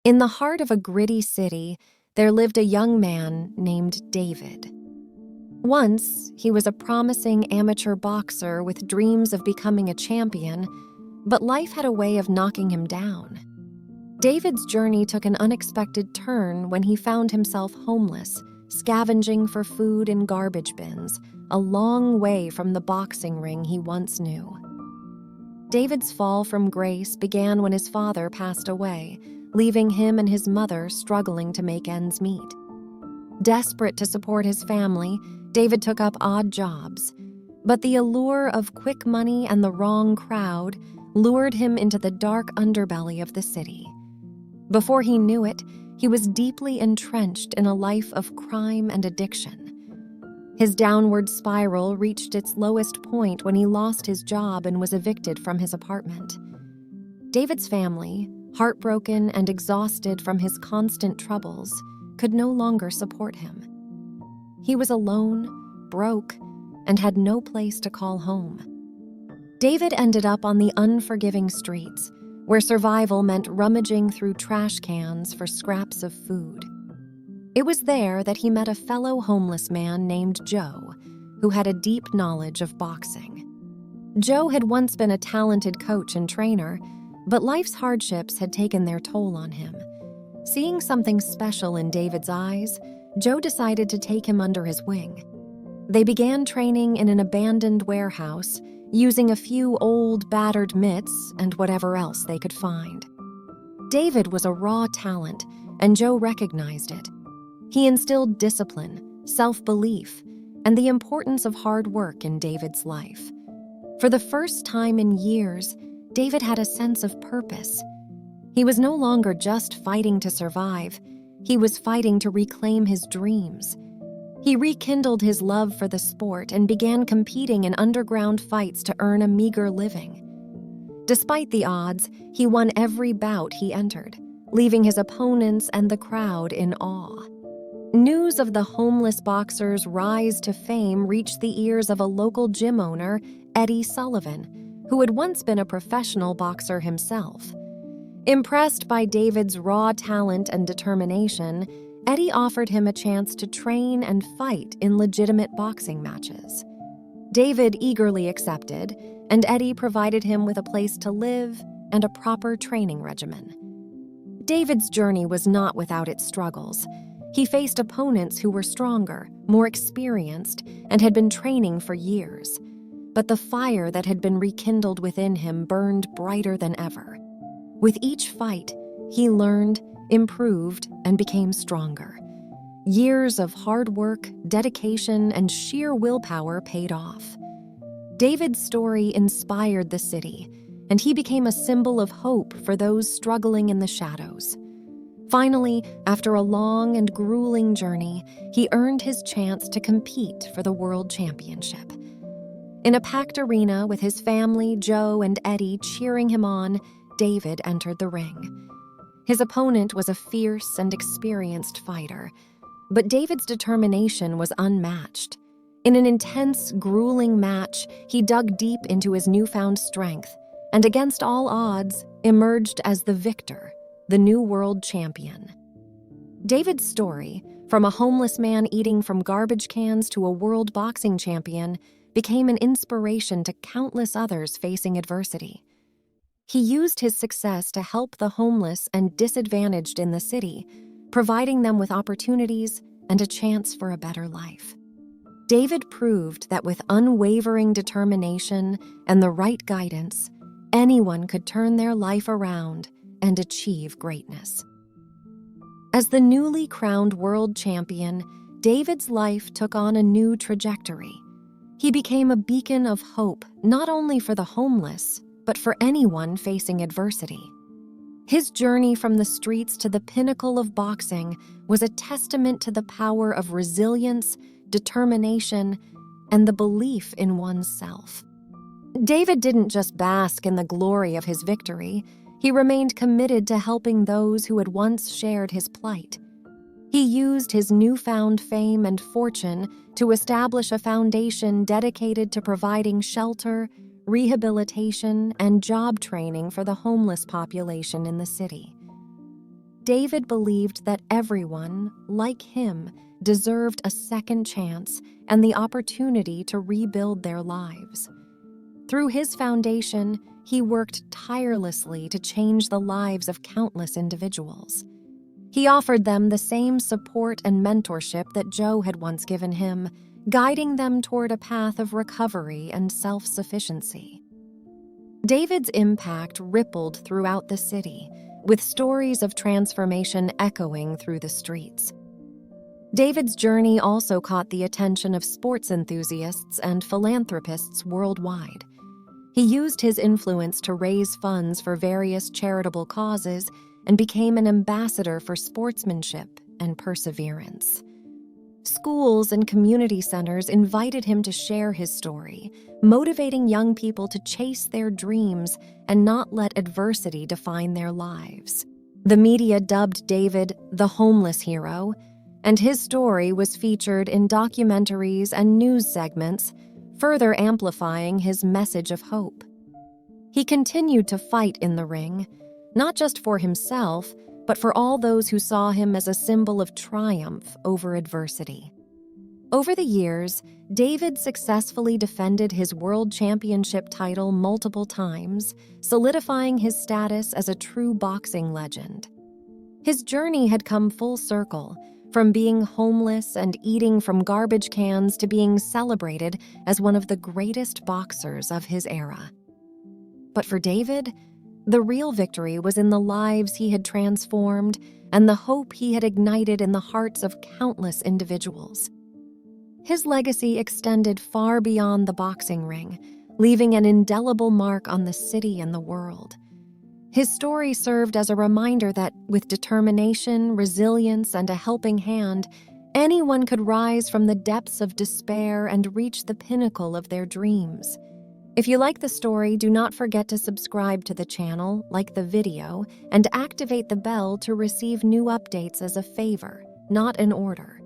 In the heart of a gritty city, there lived a young man named David. Once, he was a promising amateur boxer with dreams of becoming a champion, but life had a way of knocking him down. David's journey took an unexpected turn when he found himself homeless, scavenging for food in garbage bins, a long way from the boxing ring he once knew. David's fall from grace began when his father passed away, leaving him and his mother struggling to make ends meet. Desperate to support his family, David took up odd jobs, but the allure of quick money and the wrong crowd lured him into the dark underbelly of the city. Before he knew it, he was deeply entrenched in a life of crime and addiction. His downward spiral reached its lowest point when he lost his job and was evicted from his apartment. David's family, heartbroken and exhausted from his constant troubles, could no longer support him. He was alone, broke, and had no place to call home. David ended up on the unforgiving streets, where survival meant rummaging through trash cans for scraps of food. It was there that he met a fellow homeless man named Joe, who had a deep knowledge of boxing. Joe had once been a talented coach and trainer, but life's hardships had taken their toll on him. Seeing something special in David's eyes, Joe decided to take him under his wing. They began training in an abandoned warehouse, using a few old, battered mitts and whatever else they could find. David was a raw talent, and Joe recognized it. He instilled discipline, self-belief, and the importance of hard work in David's life. For the first time in years, David had a sense of purpose. He was no longer just fighting to survive, he was fighting to reclaim his dreams. He rekindled his love for the sport and began competing in underground fights to earn a meager living. Despite the odds, he won every bout he entered, leaving his opponents and the crowd in awe. News of the homeless boxer's rise to fame reached the ears of a local gym owner, Eddie Sullivan, who had once been a professional boxer himself. Impressed by David's raw talent and determination, Eddie offered him a chance to train and fight in legitimate boxing matches. David eagerly accepted, and Eddie provided him with a place to live and a proper training regimen. David's journey was not without its struggles. He faced opponents who were stronger, more experienced, and had been training for years. But the fire that had been rekindled within him burned brighter than ever. With each fight, he learned, improved, and became stronger. Years of hard work, dedication, and sheer willpower paid off. David's story inspired the city, and he became a symbol of hope for those struggling in the shadows. Finally, after a long and grueling journey, he earned his chance to compete for the World Championship. In a packed arena with his family, Joe, and Eddie cheering him on, David entered the ring. His opponent was a fierce and experienced fighter, but David's determination was unmatched. In an intense, grueling match, he dug deep into his newfound strength, and against all odds, emerged as the victor, the new world champion. David's story, from a homeless man eating from garbage cans to a world boxing champion, became an inspiration to countless others facing adversity. He used his success to help the homeless and disadvantaged in the city, providing them with opportunities and a chance for a better life. David proved that with unwavering determination and the right guidance, anyone could turn their life around and achieve greatness. As the newly crowned world champion, David's life took on a new trajectory. He became a beacon of hope not only for the homeless, but for anyone facing adversity. His journey from the streets to the pinnacle of boxing was a testament to the power of resilience, determination, and the belief in oneself. David didn't just bask in the glory of his victory, he remained committed to helping those who had once shared his plight. He used his newfound fame and fortune to establish a foundation dedicated to providing shelter, rehabilitation, and job training for the homeless population in the city. David believed that everyone, like him, deserved a second chance and the opportunity to rebuild their lives. Through his foundation, he worked tirelessly to change the lives of countless individuals. He offered them the same support and mentorship that Joe had once given him, guiding them toward a path of recovery and self-sufficiency. David's impact rippled throughout the city, with stories of transformation echoing through the streets. David's journey also caught the attention of sports enthusiasts and philanthropists worldwide. He used his influence to raise funds for various charitable causes and became an ambassador for sportsmanship and perseverance. Schools and community centers invited him to share his story, motivating young people to chase their dreams and not let adversity define their lives. The media dubbed David the homeless hero, and his story was featured in documentaries and news segments, further amplifying his message of hope. He continued to fight in the ring, not just for himself, but for all those who saw him as a symbol of triumph over adversity. Over the years, David successfully defended his world championship title multiple times, solidifying his status as a true boxing legend. His journey had come full circle, from being homeless and eating from garbage cans to being celebrated as one of the greatest boxers of his era. But for David, the real victory was in the lives he had transformed and the hope he had ignited in the hearts of countless individuals. His legacy extended far beyond the boxing ring, leaving an indelible mark on the city and the world. His story served as a reminder that, with determination, resilience, and a helping hand, anyone could rise from the depths of despair and reach the pinnacle of their dreams. If you like the story, do not forget to subscribe to the channel, like the video, and activate the bell to receive new updates as a favor, not an order.